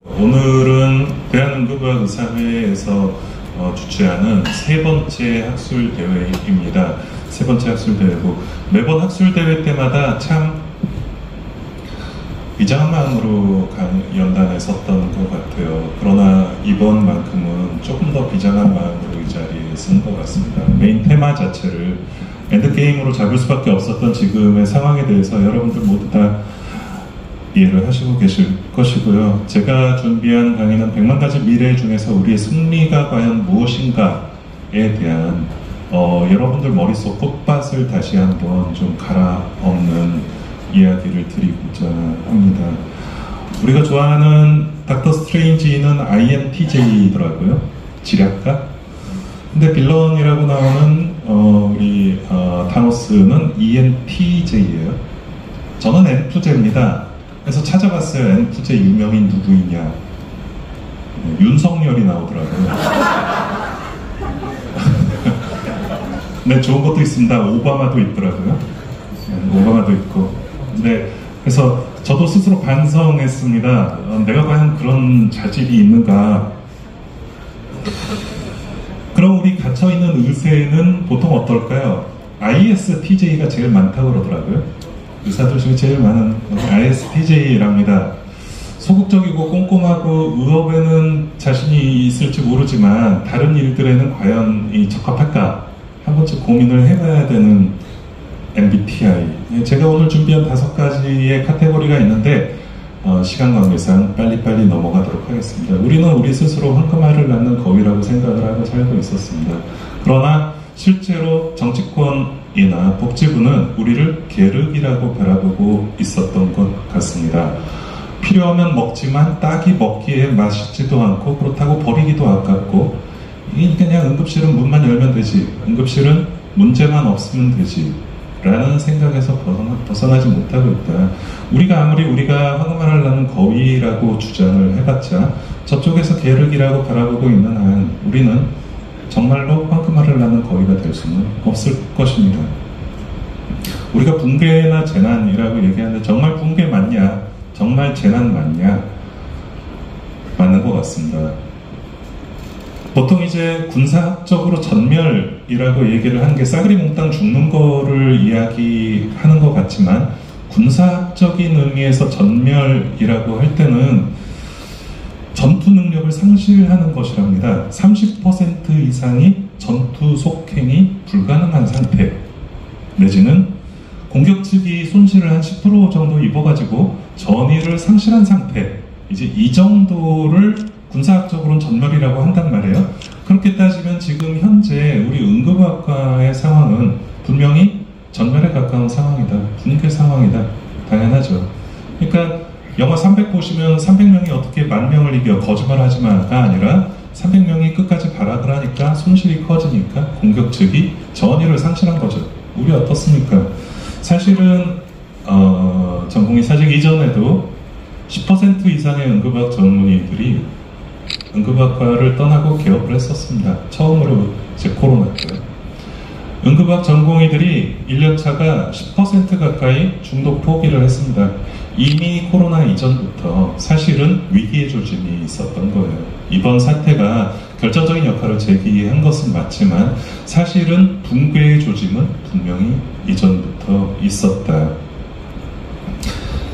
오늘은 대한응급의학 의사회에서 주최하는 세 번째 학술대회입니다. 세 번째 학술대회고, 매번 학술대회 때마다 참 비장한 마음으로 연단에 섰던 것 같아요. 그러나 이번만큼은 조금 더 비장한 마음으로 이 자리에 쓴 것 같습니다. 메인 테마 자체를 엔드게임으로 잡을 수밖에 없었던 지금의 상황에 대해서 여러분들 모두 다 이해를 하시고 계실 것이고요. 제가 준비한 강의는 100만 가지 미래 중에서 우리의 승리가 과연 무엇인가에 대한 여러분들 머릿속 꽃밭을 다시 한번 좀 갈아엎는 이야기를 드리고자 합니다. 우리가 좋아하는 닥터 스트레인지는 INTJ더라고요. 지략가? 근데 빌런이라고 나오는 우리 타노스는 ENTJ예요. 저는 N투제입니다. 그래서 찾아봤어요. N투제 유명인 누구이냐. 윤석열이 나오더라고요. 네, 좋은 것도 있습니다. 오바마도 있더라고요. 오바마도 있고. 네, 그래서 저도 스스로 반성했습니다. 내가 과연 그런 자질이 있는가. 그럼 우리 갇혀있는 의세는 보통 어떨까요? ISTJ가 제일 많다고 그러더라고요. 의사들 중에 제일 많은 ISTJ랍니다. 소극적이고 꼼꼼하고 의업에는 자신이 있을지 모르지만 다른 일들에는 과연 적합할까? 한 번쯤 고민을 해봐야 되는 MBTI. 제가 오늘 준비한 5가지의 카테고리가 있는데 시간 관계상 빨리빨리 넘어가도록 하겠습니다. 우리는 우리 스스로 황금알을 낳는 거위라고 생각을 하고 살고 있었습니다. 그러나 실제로 정치권이나 복지부는 우리를 계륵이라고 바라보고 있었던 것 같습니다. 필요하면 먹지만 딱히 먹기에 맛있지도 않고 그렇다고 버리기도 아깝고 그냥 응급실은 문만 열면 되지, 응급실은 문제만 없으면 되지 라는 생각에서 벗어나지 못하고 있다. 우리가 황금알을 낳는 거위라고 주장을 해봤자 저쪽에서 계륵이라고 바라보고 있는 한 우리는 정말로 황금알을 낳는 거위가 될 수는 없을 것입니다. 우리가 붕괴나 재난이라고 얘기하는데 정말 붕괴 맞냐? 정말 재난 맞냐? 맞는 것 같습니다. 보통 이제 군사학적으로 전멸이라고 얘기를 하는 게 싸그리 몽땅 죽는 거를 이야기하는 것 같지만 군사학적인 의미에서 전멸이라고 할 때는 전투 능력을 상실하는 것이랍니다. 30% 이상이 전투 속행이 불가능한 상태 내지는 공격 측이 손실을 한 10% 정도 입어가지고 전의를 상실한 상태, 이제 이 정도를 군사학적으로는 전멸이라고 한단 말이에요. 그렇게 따지면 지금 현재 우리 응급학과의 상황은 분명히 전멸에 가까운 상황이다. 붕괴 상황이다. 당연하죠. 그러니까 영화 300 보시면 300명이 어떻게 10,000명을 이겨 거짓말하지 마가 아니라 300명이 끝까지 발악을 하니까 손실이 커지니까 공격 측이 전의를 상실한 거죠. 우리 어떻습니까? 사실은 전공의 사직 이전에도 10% 이상의 응급학 전문의들이 응급학과를 떠나고 개업을 했었습니다. 처음으로 이제 코로나 때요. 응급학 전공의들이 1년차가 10% 가까이 중독 포기를 했습니다. 이미 코로나 이전부터 사실은 위기의 조짐이 있었던 거예요. 이번 사태가 결정적인 역할을 제기한 것은 맞지만 사실은 붕괴의 조짐은 분명히 이전부터 있었다.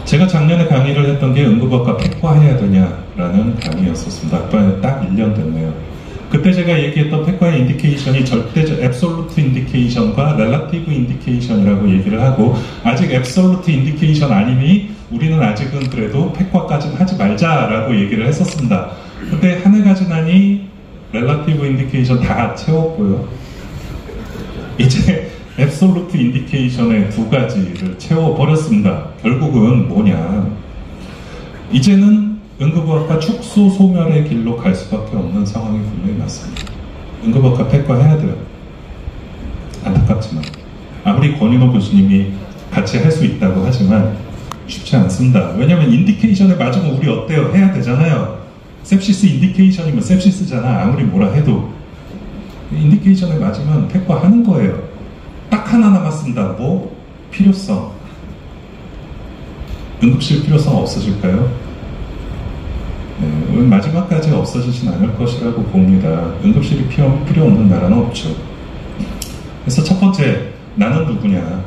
제가 작년에 강의를 했던 게 응급학과 폐과해야 되냐라는 강의였었습니다. 딱 1년 됐네요. 그때 제가 얘기했던 폐과의 인디케이션이 절대적 앱솔루트 인디케이션과 렐라티브 인디케이션이라고 얘기를 하고, 아직 앱솔루트 인디케이션 아니니 우리는 아직은 그래도 폐과까지는 하지 말자라고 얘기를 했었습니다. 근데 한 해가 지나니 렐라티브 인디케이션 다 채웠고요. 이제 앱솔루트 인디케이션의 2가지를 채워버렸습니다. 결국은 뭐냐, 이제는 응급의학과 축소 소멸의 길로 갈 수밖에 없는 상황이 분명히 났습니다. 응급의학과 폐과해야 돼요. 안타깝지만 아무리 권인호 교수님이 같이 할 수 있다고 하지만 쉽지 않습니다. 왜냐하면 인디케이션에 맞으면 우리 어때요? 해야 되잖아요. sepsis 인디케이션이면 sepsis잖아. 아무리 뭐라 해도 인디케이션에 맞으면 폐과하는 거예요. 딱 하나 남았습니다. 뭐? 필요성. 응급실 필요성 없어질까요? 네. 마지막까지 없어지진 않을 것이라고 봅니다. 응급실이 필요 없는 나라는 없죠. 그래서 첫 번째, 나는 누구냐?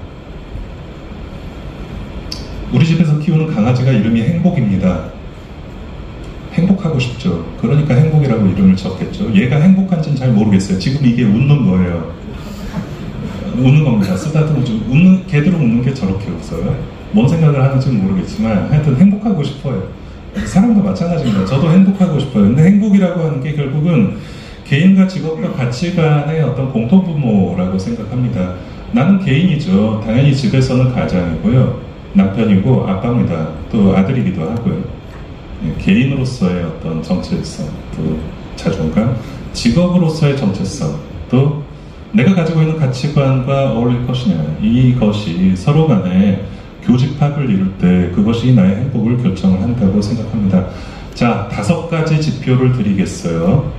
우리 집에서 키우는 강아지가 이름이 행복입니다. 행복하고 싶죠. 그러니까 행복이라고 이름을 적겠죠. 얘가 행복한지는 잘 모르겠어요. 지금 이게 웃는 거예요. 웃는 겁니다. 쓰다듬어 웃는, 개들은 웃는 게 저렇게 웃어요. 뭔 생각을 하는지는 모르겠지만 하여튼 행복하고 싶어요. 사람도 마찬가지입니다. 저도 행복하고 싶어요. 근데 행복이라고 하는 게 결국은 개인과 직업과 가치관의 어떤 공통분모라고 생각합니다. 나는 개인이죠. 당연히 집에서는 가장이고요. 남편이고 아빠입니다. 또 아들이기도 하고요. 개인으로서의 어떤 정체성, 또 자존감, 직업으로서의 정체성, 또 내가 가지고 있는 가치관과 어울릴 것이냐, 이것이 서로 간에 교집합을 이룰 때 그것이 나의 행복을 결정을 한다고 생각합니다. 자, 5가지 지표를 드리겠어요.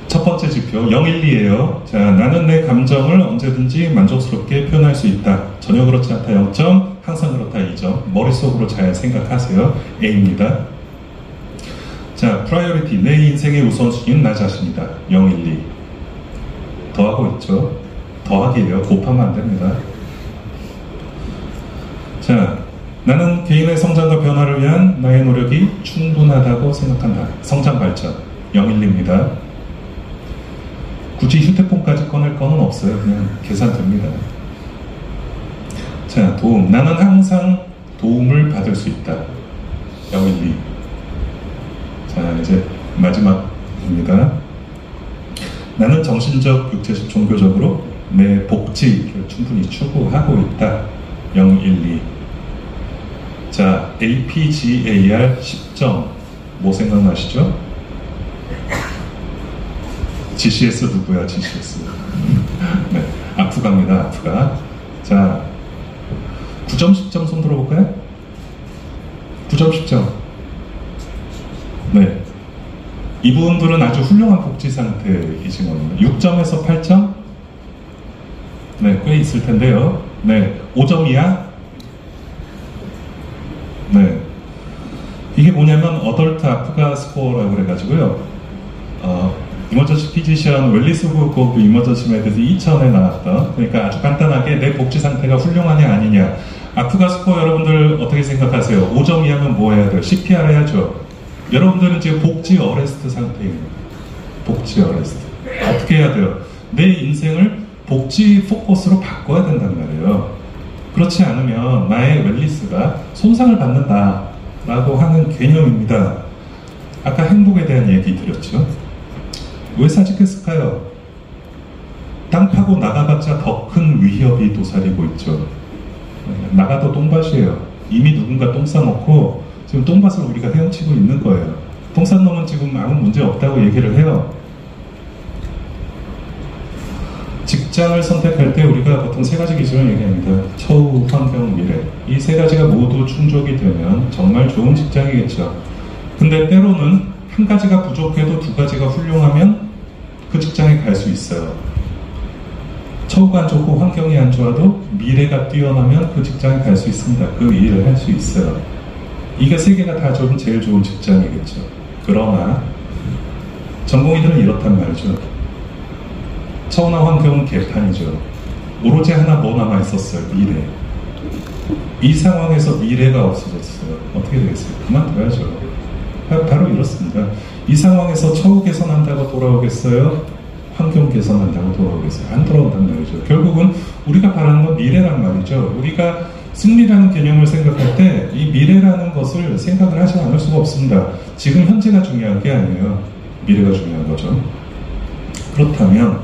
첫 번째 지표 012예요. 자, 나는 내 감정을 언제든지 만족스럽게 표현할 수 있다. 전혀 그렇지 않다 0점, 항상 그렇다 2점. 머릿속으로 잘 생각하세요. A입니다. 자, 프라이어리티, 내 인생의 우선순위는 나 자신이다. 012. 더하고 있죠. 더하기예요. 곱하면 안 됩니다. 자, 나는 개인의 성장과 변화를 위한 나의 노력이 충분하다고 생각한다. 성장 발전 012입니다. 굳이 휴대폰까지 꺼낼 거는 없어요. 그냥 계산됩니다. 자, 도움. 나는 항상 도움을 받을 수 있다. 012. 자, 이제 마지막입니다. 나는 정신적, 육체적, 종교적으로 내 복지를 충분히 추구하고 있다. 012. 자, APGAR 10점. 뭐 생각나시죠? GCS 누구야, GCS? 네, 아프가입니다, 아프가. 자, 9점, 10점 손 들어볼까요? 9점, 10점. 네. 이분들은 아주 훌륭한 복지 상태이시거든요. 6점에서 8점? 네, 꽤 있을 텐데요. 네, 5점 이하? 네. 이게 뭐냐면, 어덜트 아프가 스코어라고 그래가지고요. 이머전시 피지션 웰리스브 고브 이머전시 메드스 2000에 나왔던, 그러니까 아주 간단하게 내 복지 상태가 훌륭하냐 아니냐. 아프가 스코어 여러분들 어떻게 생각하세요? 5점 이하면 뭐 해야 돼요? CPR 해야죠. 여러분들은 지금 복지 어레스트 상태입니다. 복지 어레스트. 어떻게 해야 돼요? 내 인생을 복지 포커스로 바꿔야 된단 말이에요. 그렇지 않으면 나의 웰리스가 손상을 받는다 라고 하는 개념입니다. 아까 행복에 대한 얘기 드렸죠. 왜 사직했을까요? 땅 파고 나가봤자 더 큰 위협이 도사리고 있죠. 나가도 똥밭이에요. 이미 누군가 똥 싸놓고 지금 똥밭을 우리가 헤엄치고 있는 거예요. 똥 싼 놈은 지금 아무 문제 없다고 얘기를 해요. 직장을 선택할 때 우리가 보통 3가지 기준을 얘기합니다. 처우, 환경, 미래. 이 3가지가 모두 충족이 되면 정말 좋은 직장이겠죠. 근데 때로는 한 가지가 부족해도 2가지가 훌륭하면 그 직장에 갈 수 있어요. 처우가 안 좋고 환경이 안 좋아도 미래가 뛰어나면 그 직장에 갈 수 있습니다. 그 일을 할 수 있어요. 이게 3개가 다 좀 제일 좋은 직장이겠죠. 그러나 전공의들은 이렇단 말이죠. 처우나 환경은 개판이죠. 오로지 하나 뭐 남아있었어요. 미래. 이 상황에서 미래가 없어졌어요. 어떻게 되겠어요? 그만둬야죠. 바로 이렇습니다. 이 상황에서 처우 개선한다고 돌아오겠어요? 환경 개선한다고 돌아오겠어요? 안 돌아온단 말이죠. 결국은 우리가 바라는 건 미래란 말이죠. 우리가 승리라는 개념을 생각할 때 이 미래라는 것을 생각을 하지 않을 수가 없습니다. 지금 현재가 중요한 게 아니에요. 미래가 중요한 거죠. 그렇다면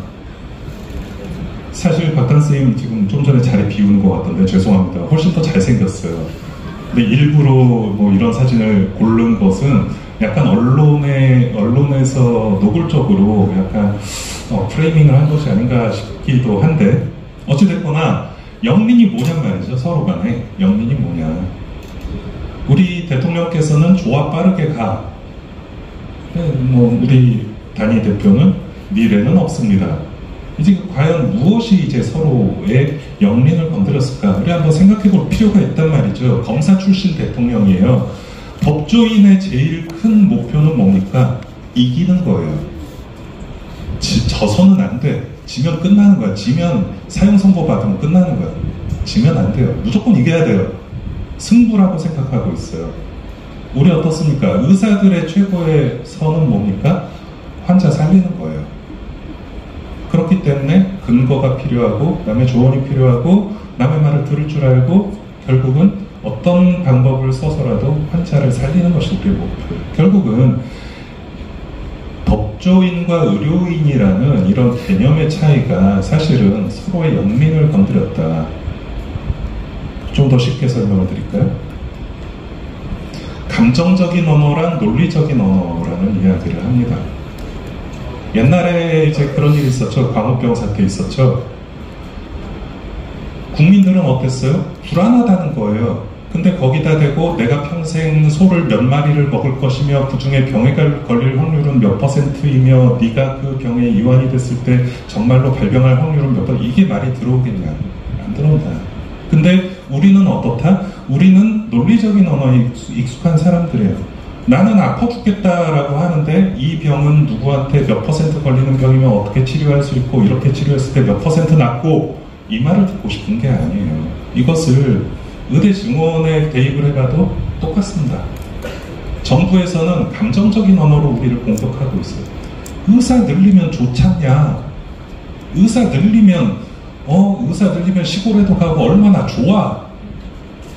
사실 박단쌤 지금 좀 전에 자리 비우는 것 같던데 죄송합니다. 훨씬 더 잘생겼어요. 근데 일부러 뭐 이런 사진을 고른 것은 약간 언론에서 노골적으로 약간 프레이밍을 한 것이 아닌가 싶기도 한데, 어찌됐거나 영린이 뭐냔 말이죠. 서로 간에 영린이 뭐냐. 우리 대통령께서는 좋아 빠르게 가. 뭐 우리 단일 대표는 미래는 없습니다. 이제 과연 무엇이 이제 서로의 영린을 건드렸을까? 우리 한번 생각해 볼 필요가 있단 말이죠. 검사 출신 대통령이에요. 법조인의 제일 큰 목표는 뭡니까? 이기는 거예요. 져서는 안 돼. 지면 끝나는 거야. 지면 사형 선고 받으면 끝나는 거야. 지면 안 돼요. 무조건 이겨야 돼요. 승부라고 생각하고 있어요. 우리 어떻습니까? 의사들의 최고의 선은 뭡니까? 환자 살리는 거예요. 그렇기 때문에 근거가 필요하고 남의 조언이 필요하고 남의 말을 들을 줄 알고 결국은 어떤 방법을 써서라도 환자를 살리는 것이 우리의 목표예요. 결국은 법조인과 의료인이라는 이런 개념의 차이가 사실은 서로의 영민을 건드렸다. 좀 더 쉽게 설명을 드릴까요? 감정적인 언어랑 논리적인 언어라는 이야기를 합니다. 옛날에 이제 그런 일이 있었죠. 광우병 사태 있었죠. 국민들은 어땠어요? 불안하다는 거예요. 근데 거기다 대고 내가 평생 소를 몇 마리를 먹을 것이며 그 중에 병에 걸릴 확률은 몇 %이며 네가 그 병에 이완이 됐을 때 정말로 발병할 확률은 몇 %, 이게 말이 들어오겠냐? 안 들어온다. 근데 우리는 어떻다? 우리는 논리적인 언어에 익숙한 사람들이에요. 나는 아파 죽겠다라고 하는데 이 병은 누구한테 몇 % 걸리는 병이면 어떻게 치료할 수 있고 이렇게 치료했을 때 몇 % 낫고, 이 말을 듣고 싶은 게 아니에요. 이것을 의대 증원에 대입을 해봐도 똑같습니다. 정부에서는 감정적인 언어로 우리를 공격하고 있어요. 의사 늘리면 좋잖냐? 의사 늘리면 시골에도 가고 얼마나 좋아?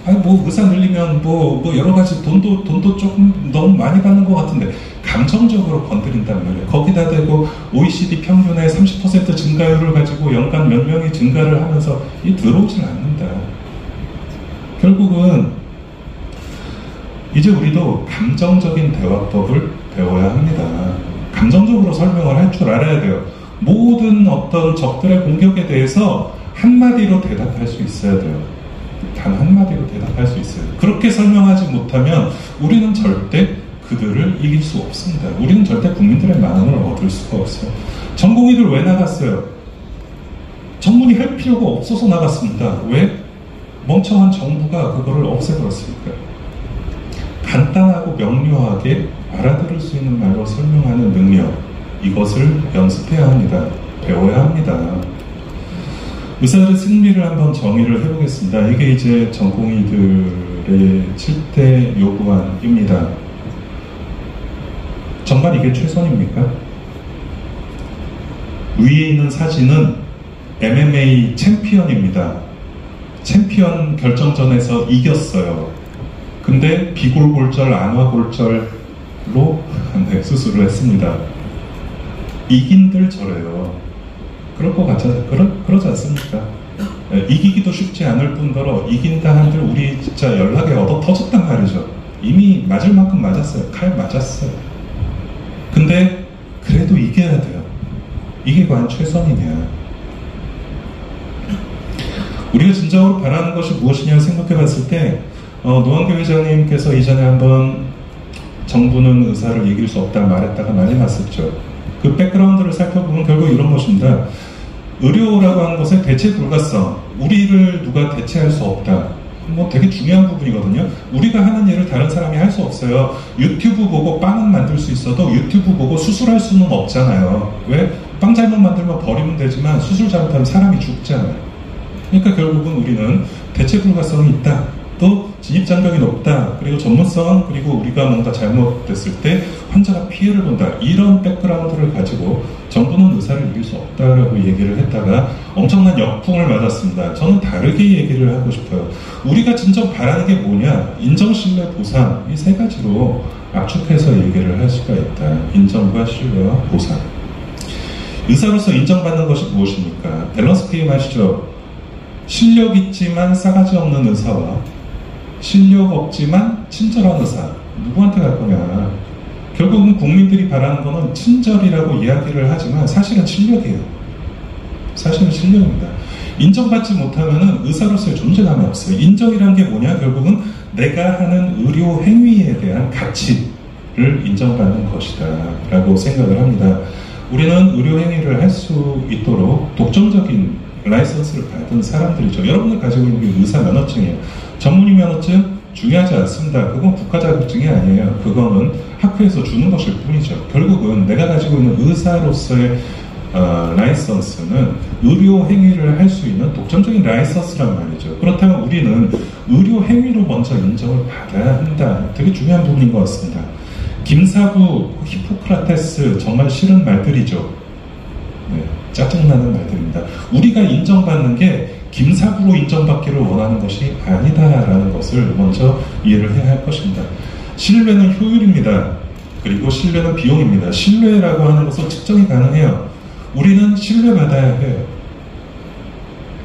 아니 뭐 의사 늘리면 뭐 여러 가지 돈도 조금 너무 많이 받는 것 같은데 감정적으로 건드린단 말이에요. 거기다 대고 OECD 평균의 30% 증가율을 가지고 연간 몇 명이 증가를 하면서 이 들어오질 않는다. 결국은 이제 우리도 감정적인 대화법을 배워야 합니다. 감정적으로 설명을 할 줄 알아야 돼요. 모든 어떤 적들의 공격에 대해서 한마디로 대답할 수 있어야 돼요. 단 한마디로 대답할 수 있어요. 그렇게 설명하지 못하면 우리는 절대 그들을 이길 수 없습니다. 우리는 절대 국민들의 마음을 얻을 수가 없어요. 전공의들 왜 나갔어요? 전문의 할 필요가 없어서 나갔습니다. 왜? 멍청한 정부가 그거를 없애버렸으니까. 간단하고 명료하게 알아들을 수 있는 말로 설명하는 능력, 이것을 연습해야 합니다. 배워야 합니다. 의사들의 승리를 한번 정의를 해보겠습니다. 이게 이제 전공의들의 7대 요구안입니다. 정말 이게 최선입니까? 위에 있는 사진은 MMA 챔피언입니다. 챔피언 결정전에서 이겼어요. 근데 비골골절, 안화골절로 수술을 했습니다. 이긴들 저래요. 그럴 것 같아요. 그러지 않습니까? 이기기도 쉽지 않을 뿐더러 이긴다 한들 우리 진짜 연락에 얻어 터졌단 말이죠. 이미 맞을 만큼 맞았어요. 칼 맞았어요. 근데 그래도 이겨야 돼요. 이게 과연 최선이냐? 우리가 진정으로 바라는 것이 무엇이냐 생각해 봤을 때 노한교 회장님께서 이전에 한번 정부는 의사를 이길 수 없다 말했다가 난리 났었죠. 그 백그라운드를 살펴보면 결국 이런 것입니다. 의료라고 하는 것의 대체 불가성, 우리를 누가 대체할 수 없다. 뭐 되게 중요한 부분이거든요. 우리가 하는 일을 다른 사람이 할 수 없어요. 유튜브 보고 빵은 만들 수 있어도 유튜브 보고 수술할 수는 없잖아요. 왜? 빵 잘못 만들면 버리면 되지만 수술 잘못하면 사람이 죽잖아요. 그러니까 결국은 우리는 대체 불가성이 있다. 또 진입장벽이 높다. 그리고 전문성, 그리고 우리가 뭔가 잘못됐을 때 환자가 피해를 본다. 이런 백그라운드를 가지고 정부는 의사를 이길 수 없다라고 얘기를 했다가 엄청난 역풍을 맞았습니다. 저는 다르게 얘기를 하고 싶어요. 우리가 진정 바라는 게 뭐냐? 인정, 신뢰, 보상, 이 세 가지로 압축해서 얘기를 할 수가 있다. 인정과 신뢰와 보상. 의사로서 인정받는 것이 무엇입니까? 밸런스 게임 아시죠? 실력 있지만 싸가지 없는 의사와 실력 없지만 친절한 의사, 누구한테 갈 거냐? 결국은 국민들이 바라는 거는 친절이라고 이야기를 하지만 사실은 실력이에요. 사실은 실력입니다. 인정받지 못하면 의사로서의 존재감이 없어요. 인정이란 게 뭐냐? 결국은 내가 하는 의료 행위에 대한 가치를 인정받는 것이다 라고 생각을 합니다. 우리는 의료 행위를 할 수 있도록 독점적인 라이선스를 받은 사람들이죠. 여러분들 가지고 있는 게 의사 면허증이에요. 전문의 면허증, 중요하지 않습니다. 그건 국가 자격증이 아니에요. 그거는 학회에서 주는 것일 뿐이죠. 결국은 내가 가지고 있는 의사로서의 라이선스는 의료 행위를 할 수 있는 독점적인 라이선스란 말이죠. 그렇다면 우리는 의료 행위로 먼저 인정을 받아야 한다. 되게 중요한 부분인 것 같습니다. 김사부, 히포크라테스 정말 싫은 말들이죠. 네, 짜증나는 말들입니다. 우리가 인정받는 게 김사부로 인정받기를 원하는 것이 아니다라는 것을 먼저 이해를 해야 할 것입니다. 신뢰는 효율입니다. 그리고 신뢰는 비용입니다. 신뢰라고 하는 것은 측정이 가능해요. 우리는 신뢰받아야 해요.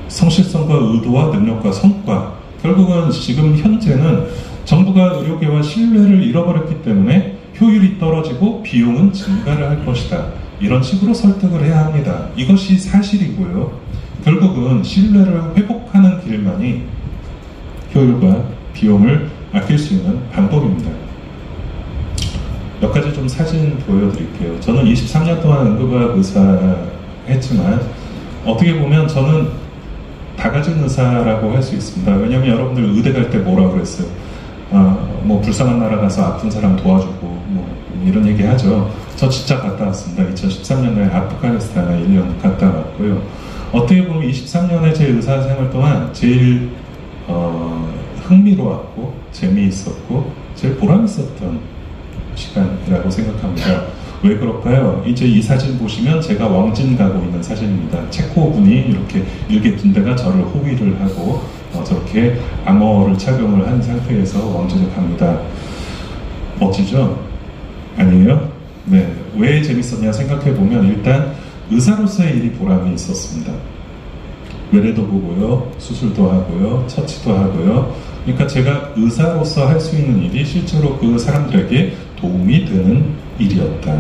성실성과 의도와 능력과 성과. 결국은 지금 현재는 정부가 의료계와 신뢰를 잃어버렸기 때문에 효율이 떨어지고 비용은 증가를 할 것이다. 이런 식으로 설득을 해야 합니다. 이것이 사실이고요. 결국은 신뢰를 회복하는 길만이 효율과 비용을 아낄 수 있는 방법입니다. 몇 가지 좀 사진 보여드릴게요. 저는 23년 동안 응급의학 의사 했지만 어떻게 보면 저는 다 가진 의사라고 할 수 있습니다. 왜냐하면 여러분들 의대 갈 때 뭐라 그랬어요? 뭐 불쌍한 나라 가서 아픈 사람 도와주고 뭐 이런 얘기 하죠. 저 진짜 갔다 왔습니다. 2013년에 아프가니스탄에 1년 갔다 왔고요. 어떻게 보면 23년의 제 의사 생활 동안 제일 흥미로웠고 재미있었고 제일 보람있었던 시간이라고 생각합니다. 왜 그럴까요? 이제 이 사진 보시면 제가 왕진 가고 있는 사진입니다. 체코 분이 이렇게 일개 군대가 저를 호위를 하고 저렇게 암호를 착용을 한 상태에서 왕진을 갑니다. 멋지죠? 아니에요? 네. 왜 재밌었냐 생각해보면 일단 의사로서의 일이 보람이 있었습니다. 외래도 보고요, 수술도 하고요, 처치도 하고요. 그러니까 제가 의사로서 할 수 있는 일이 실제로 그 사람들에게 도움이 되는 일이었다.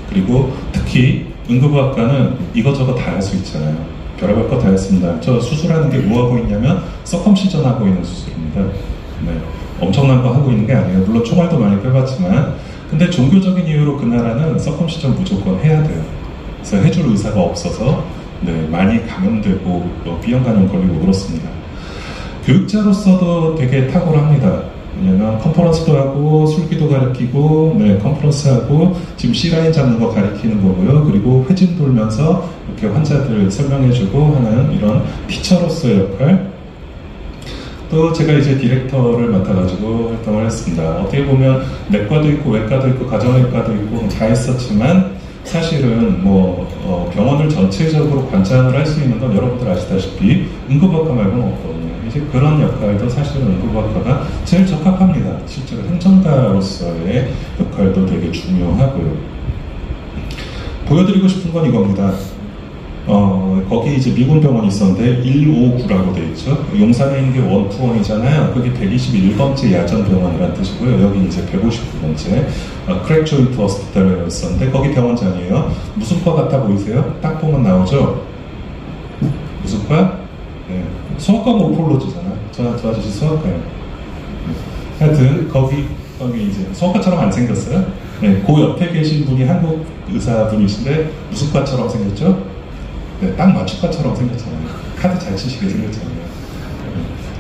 그리고 특히 응급의학과는 이것저것 다 할 수 있잖아요. 별의별 거 다 했습니다. 저 수술하는 게 뭐 하고 있냐면 서컴시전 하고 있는 수술입니다. 네. 엄청난 거 하고 있는 게 아니에요. 물론 총알도 많이 빼봤지만 근데 종교적인 이유로 그 나라는 서컴시전 무조건 해야 돼요. 그래서 해줄 의사가 없어서 네, 많이 감염되고 B형 간염 걸리고 그렇습니다. 교육자로서도 되게 탁월합니다. 왜냐면 컨퍼런스도 하고 술기도 가르치고 네, 컨퍼런스하고 지금 C라인 잡는 거 가르치는 거고요. 그리고 회진 돌면서 이렇게 환자들 설명해주고 하는 이런 티처로서의 역할. 또 제가 이제 디렉터를 맡아가지고 활동을 했습니다. 어떻게 보면 내과도 있고 외과도 있고 가정의과도 있고 다 했었지만 사실은 뭐 병원을 전체적으로 관장을 할 수 있는 건 여러분들 아시다시피 응급의학과 말고는 없거든요. 이제 그런 역할도 사실은 응급의학과가 제일 적합합니다. 실제로 행정가로서의 역할도 되게 중요하고요. 보여드리고 싶은 건 이겁니다. 거기 이제 미군 병원이 있었는데 159라고 되어 있죠. 용산에 있는 게 원투원이잖아요. 그게 121번째 야전병원이라는 뜻이고요. 여기 이제 159번째 크랙 조인트 호스피탈이었었는데 거기 병원장이에요. 무슨 과 같아 보이세요? 딱 보면 나오죠. 무슨 과? 네. 소아과 모르폴로지잖아. 저 아저씨 소아과예요. 하여튼 거기 이제 소아과처럼 안 생겼어요. 네, 그 옆에 계신 분이 한국 의사분이신데 무슨 과처럼 생겼죠? 네, 딱 맞춤과처럼 생겼잖아요. 카드 잘 치시게 생겼잖아요.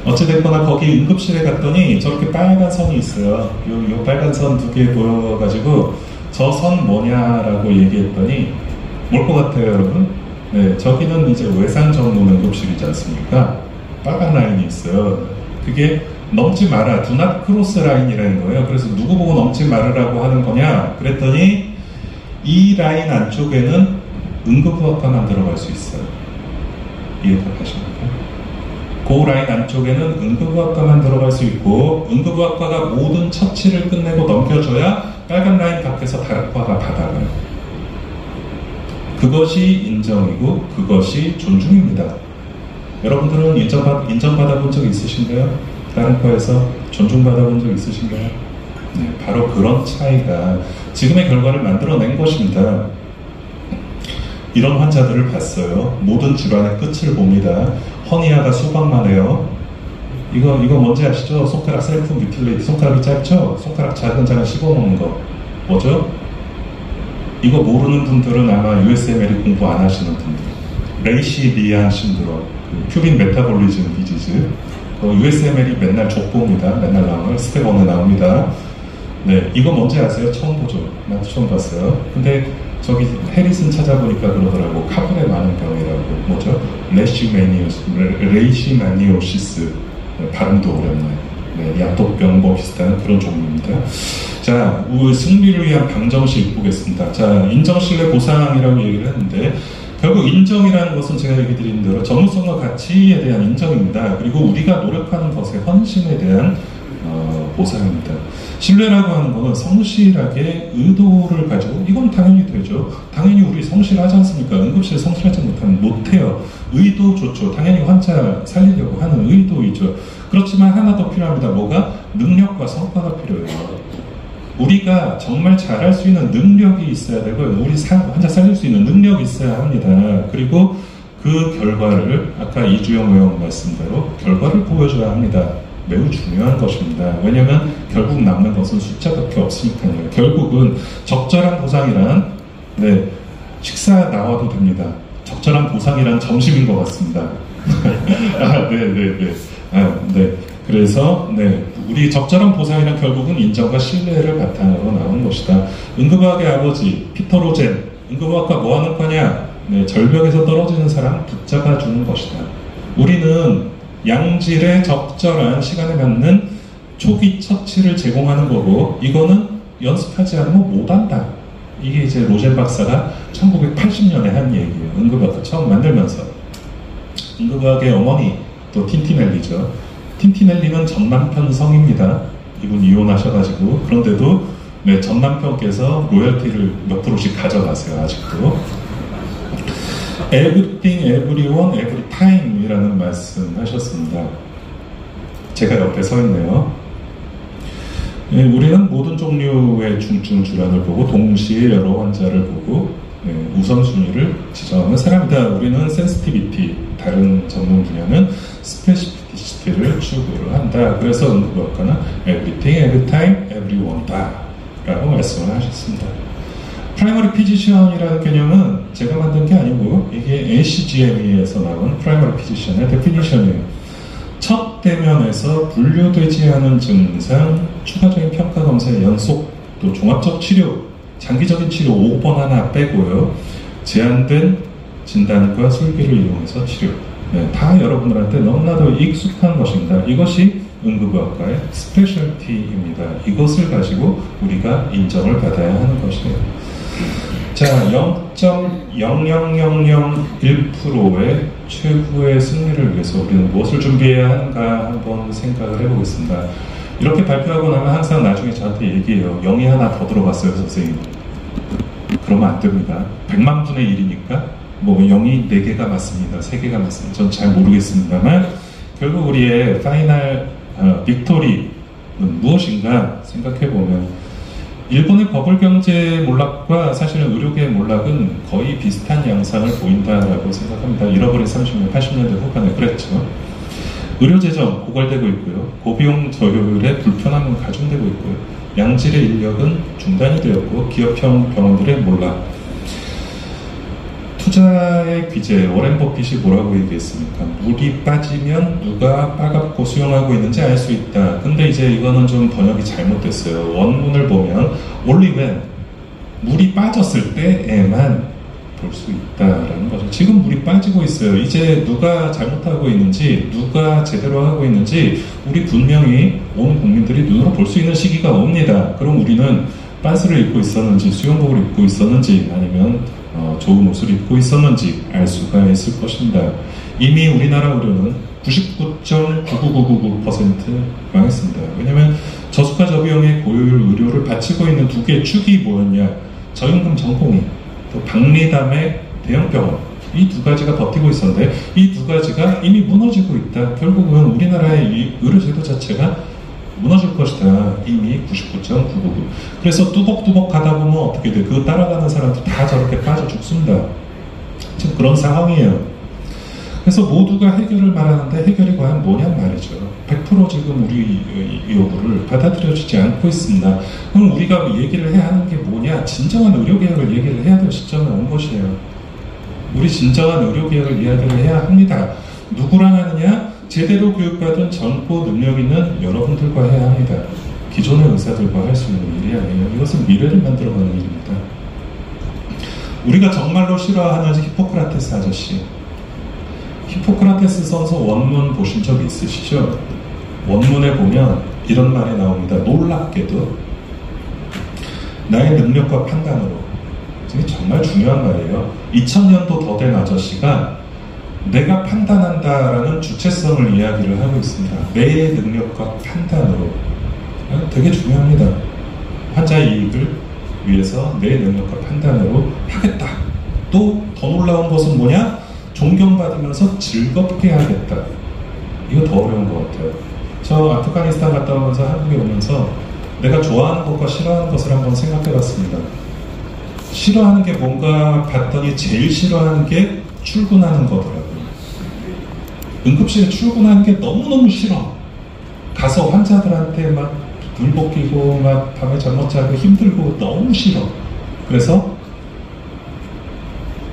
어찌됐거나 거기 응급실에 갔더니 저렇게 빨간 선이 있어요. 요 빨간 선 2개 보여가지고 저 선 뭐냐라고 얘기했더니 뭘 것 같아요, 여러분? 네, 저기는 이제 외상 전문 응급실이지 않습니까? 빨간 라인이 있어요. 그게 넘지 마라, do not cross 라인이라는 거예요. 그래서 누구 보고 넘지 말으라고 하는 거냐? 그랬더니 이 라인 안쪽에는 응급의학과만 들어갈 수 있어요. 이해가십니까? 그 라인 안쪽에는 응급의학과만 들어갈 수 있고 응급의학과가 모든 처치를 끝내고 넘겨줘야 빨간 라인 밖에서 다른 과가 받아가요. 그것이 인정이고 그것이 존중입니다. 여러분들은 인정받아 본 적 있으신가요? 다른 과에서 존중받아 본 적 있으신가요? 네, 바로 그런 차이가 지금의 결과를 만들어낸 것입니다. 이런 환자들을 봤어요. 모든 질환의 끝을 봅니다. 허니아가 수박만 해요. 이거 뭔지 아시죠? 손가락 셀프 뮤틸레이트. 손가락이 짧죠? 손가락 작은 장을 씹어먹는 거. 뭐죠? 이거 모르는 분들은 아마 USMLE 공부 안 하시는 분들. 레이시 리안 신드롬, 퓨린 메타볼리즘 디지즈. USML이 맨날 족보입니다. 맨날 나오는 스텝 1에 나옵니다. 네, 이거 뭔지 아세요? 처음 보죠. 나도 처음 봤어요. 근데 저기 해리슨 찾아보니까 그러더라고. 카본에 많은 병이라고. 뭐죠? 레이시마니오시스. 발음도 어렵네. 네, 야독병 뭐 비슷한 그런 종류입니다. 자, 승리를 위한 방정식 보겠습니다. 자, 인정신뢰 보상이라고 얘기를 했는데 결국 인정이라는 것은 제가 얘기 드린 대로 전문성과 가치에 대한 인정입니다. 그리고 우리가 노력하는 것의 헌신에 대한 보상입니다. 신뢰라고 하는 것은 성실하게 의도를 가지고, 이건 당연히 되죠. 당연히 우리 성실하지 않습니까? 응급실에 성실하지 못하면 못해요. 의도 좋죠. 당연히 환자 살리려고 하는 의도이죠. 그렇지만 하나 더 필요합니다. 뭐가? 능력과 성과가 필요해요. 우리가 정말 잘할 수 있는 능력이 있어야 되고요. 우리 환자 살릴 수 있는 능력이 있어야 합니다. 그리고 그 결과를 아까 이주영 의원 말씀대로 결과를 보여줘야 합니다. 매우 중요한 것입니다. 왜냐하면 결국 남는 것은 숫자밖에 없으니까요. 결국은 적절한 보상이란 식사 나와도 됩니다. 적절한 보상이란 점심인 것 같습니다. 네. 그래서 우리 적절한 보상이란 결국은 인정과 신뢰를 바탕으로 나오는 것이다. 응급의학의 아버지 피터 로젠, 응급의학과 뭐 하는 거냐? 절벽에서 떨어지는 사람 붙잡아 주는 것이다. 우리는 양질의 적절한 시간에 맞는 초기 처치를 제공하는 거고, 이거는 연습하지 않으면 못한다. 이게 이제 로젠 박사가 1980년에 한 얘기예요. 응급의학과 처음 만들면서. 응급의학의 어머니 또 틴티넬리죠. 틴티넬리는 전 남편 성입니다. 이분 이혼하셔가지고. 그런데도 전 남편께서 로열티를 몇 프로씩 가져가세요. 아직도. Everything, everyone, every time 이라는 말씀 하셨습니다. 제가 옆에 서 있네요. 우리는 모든 종류의 중증 질환을 보고 동시에 여러 환자를 보고 우선순위를 지정하는 사람이다. 우리는 센시티비티, 다른 전문 분야는 스페시피시티를 추구를 한다. 그래서 응급의학과는 everything, every time, everyone다 라고 말씀을 하셨습니다. 프라이머리 피지션이라는 개념은 제가 만든 게 아니고 이게 ACGME에서 나온 프라이머리 피지션의 데피니션이에요. 첫 대면에서 분류되지 않은 증상, 추가적인 평가 검사의 연속, 또 종합적 치료, 장기적인 치료 5번 하나 빼고요. 제한된 진단과 술기를 이용해서 치료. 다 여러분들한테 너무나도 익숙한 것입니다. 이것이 응급의학과의 스페셜티입니다. 이것을 가지고 우리가 인정을 받아야 하는 것이에요. 자, 0.00001%의 최후의 승리를 위해서 우리는 무엇을 준비해야 하는가 한번 생각을 해보겠습니다. 이렇게 발표하고 나면 항상 나중에 저한테 얘기해요. 0이 하나 더 들어갔어요, 선생님. 그러면 안 됩니다. 100만 분의 1이니까 뭐 0이 4개가 맞습니다. 3개가 맞습니다. 전 잘 모르겠습니다만 결국 우리의 파이널 빅토리는 무엇인가 생각해보면 일본의 버블 경제 몰락과 사실은 의료계의 몰락은 거의 비슷한 양상을 보인다라고 생각합니다. 잃어버린 30년, 80년대 후반에 그랬죠. 의료재정 고갈되고 있고요. 고비용 저효율의 불편함은 가중되고 있고요. 양질의 인력은 중단이 되었고 기업형 병원들의 몰락. 투자의 귀재, 워렌 버핏이 뭐라고 얘기했습니까? 물이 빠지면 누가 빠갑고 수용하고 있는지 알 수 있다. 근데 이제 이거는 좀 번역이 잘못됐어요. 원문을 보면 only when, 물이 빠졌을 때에만 볼 수 있다라는 거죠. 지금 물이 빠지고 있어요. 이제 누가 잘못하고 있는지, 누가 제대로 하고 있는지 우리 분명히 온 국민들이 눈으로 볼 수 있는 시기가 옵니다. 그럼 우리는 빤스를 입고 있었는지, 수영복을 입고 있었는지, 아니면 좋은 옷을 입고 있었는지 알 수가 있을 것입니다. 이미 우리나라 의료는 99.99999% 망했습니다. 왜냐하면 저수가 저비용의 고효율 의료를 바치고 있는 두 개의 축이 뭐였냐? 저임금 전공의, 또 박리담의 대형병원, 이 두 가지가 버티고 있었는데 이 두 가지가 이미 무너지고 있다. 결국은 우리나라의 이 의료제도 자체가 무너질 것이다. 이미 99.999. 그래서 뚜벅뚜벅 가다 보면 어떻게 돼? 그 따라가는 사람들 다 저렇게 빠져 죽습니다. 지금 그런 상황이에요. 그래서 모두가 해결을 말하는데 해결이 과연 뭐냔 말이죠. 100% 지금 우리 요구를 받아들여지지 않고 있습니다. 그럼 우리가 얘기를 해야 하는 게 뭐냐? 진정한 의료개혁을 얘기를 해야 될 시점에 온 것이에요. 우리 진정한 의료개혁을 이야기를 해야 합니다. 누구랑 하느냐? 제대로 교육받은 정보 능력 있는 여러분들과 해야 합니다. 기존의 의사들과 할 수 있는 일이 아니에요. 이것은 미래를 만들어가는 일입니다. 우리가 정말로 싫어하는 히포크라테스 아저씨, 히포크라테스 선서 원문 보신 적 있으시죠? 원문에 보면 이런 말이 나옵니다. 놀랍게도 나의 능력과 판단으로. 이게 정말 중요한 말이에요. 2000년도 더 된 아저씨가 내가 판단한다라는 주체성을 이야기를 하고 있습니다. 내 능력과 판단으로. 되게 중요합니다. 환자의 이익을 위해서 내 능력과 판단으로 하겠다. 또 더 놀라운 것은 뭐냐? 존경받으면서 즐겁게 하겠다. 이거 더 어려운 것 같아요. 저 아프가니스탄 갔다 오면서 한국에 오면서 내가 좋아하는 것과 싫어하는 것을 한번 생각해 봤습니다. 싫어하는 게 뭔가 봤더니 제일 싫어하는 게 출근하는 거더라고요. 응급실에 출근하는 게 너무너무 싫어. 가서 환자들한테 막 불 벗기고 막 밤에 잠 못 자고 힘들고 너무 싫어. 그래서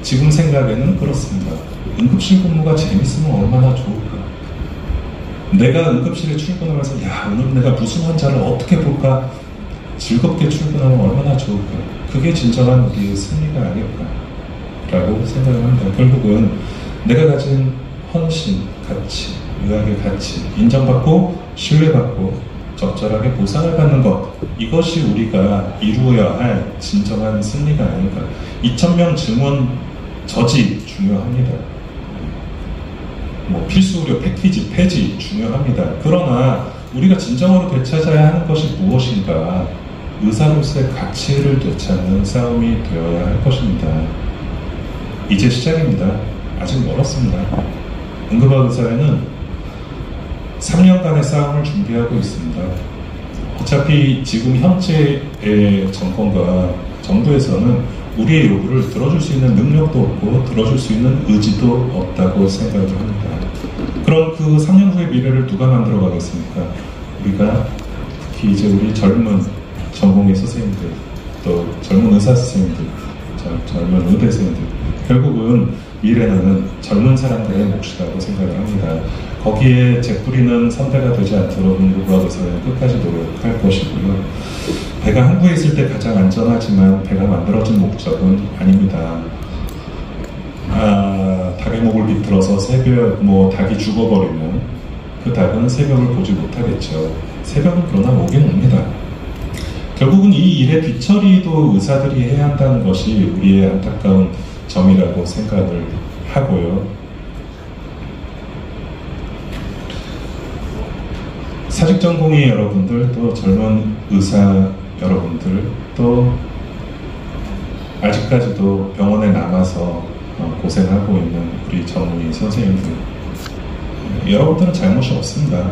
지금 생각에는 그렇습니다. 응급실 근무가 재밌으면 얼마나 좋을까. 내가 응급실에 출근하면서 야, 오늘 내가 무슨 환자를 어떻게 볼까, 즐겁게 출근하면 얼마나 좋을까. 그게 진정한 우리의 승리가 아닐까라고 생각을 합니다. 결국은 내가 가진 헌신, 가치, 의학의 가치, 인정받고 신뢰받고 적절하게 보상을 받는 것, 이것이 우리가 이루어야 할 진정한 승리가 아닐까. 2000명 증원 저지 중요합니다. 뭐 필수 의료 패키지 폐지 중요합니다. 그러나 우리가 진정으로 되찾아야 하는 것이 무엇인가, 의사로서의 가치를 되찾는 싸움이 되어야 할 것입니다. 이제 시작입니다. 아직 멀었습니다. 응급의학 의사회는 3년간의 싸움을 준비하고 있습니다. 어차피 지금 현재의 정권과 정부에서는 우리의 요구를 들어줄 수 있는 능력도 없고 들어줄 수 있는 의지도 없다고 생각을 합니다. 그럼 그 3년 후의 미래를 누가 만들어 가겠습니까? 우리가, 특히 이제 우리 젊은 전공의 선생님들, 또 젊은 의사 선생님들, 젊은 의대 선생님들, 결국은 미래는 젊은 사람들의 몫이라고 생각을 합니다. 거기에 재뿌리는 선배가 되지 않도록 응급의학 의사회는 끝까지 노력할 것이고요. 배가 항구에 있을 때 가장 안전하지만 배가 만들어진 목적은 아닙니다. 닭의 목을 비틀어서 새벽, 닭이 죽어버리면 그 닭은 새벽을 보지 못하겠죠. 새벽은 그러나 오긴 옵니다. 결국은 이 일의 뒤처리도 의사들이 해야 한다는 것이 우리의 안타까운 점이라고 생각을 하고요. 사직전공의 여러분들, 또 젊은 의사 여러분들, 또 아직까지도 병원에 남아서 고생하고 있는 우리 전문의 선생님들, 여러분들은 잘못이 없습니다.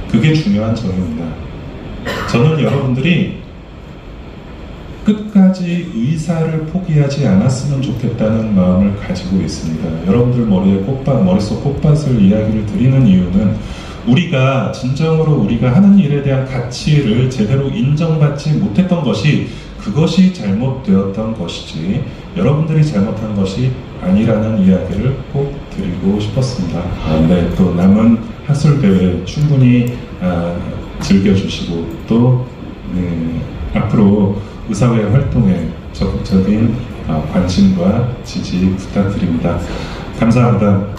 그게 중요한 점입니다. 저는 여러분들이 끝까지 의사를 포기하지 않았으면 좋겠다는 마음을 가지고 있습니다. 여러분들 머릿속 꽃밭을 이야기를 드리는 이유는 우리가 진정으로 우리가 하는 일에 대한 가치를 제대로 인정받지 못했던 것이, 그것이 잘못되었던 것이지 여러분들이 잘못한 것이 아니라는 이야기를 꼭 드리고 싶었습니다. 네, 또 남은 학술대회 충분히 즐겨주시고 또 앞으로 의사회 활동에 적극적인 관심과 지지 부탁드립니다. 감사합니다.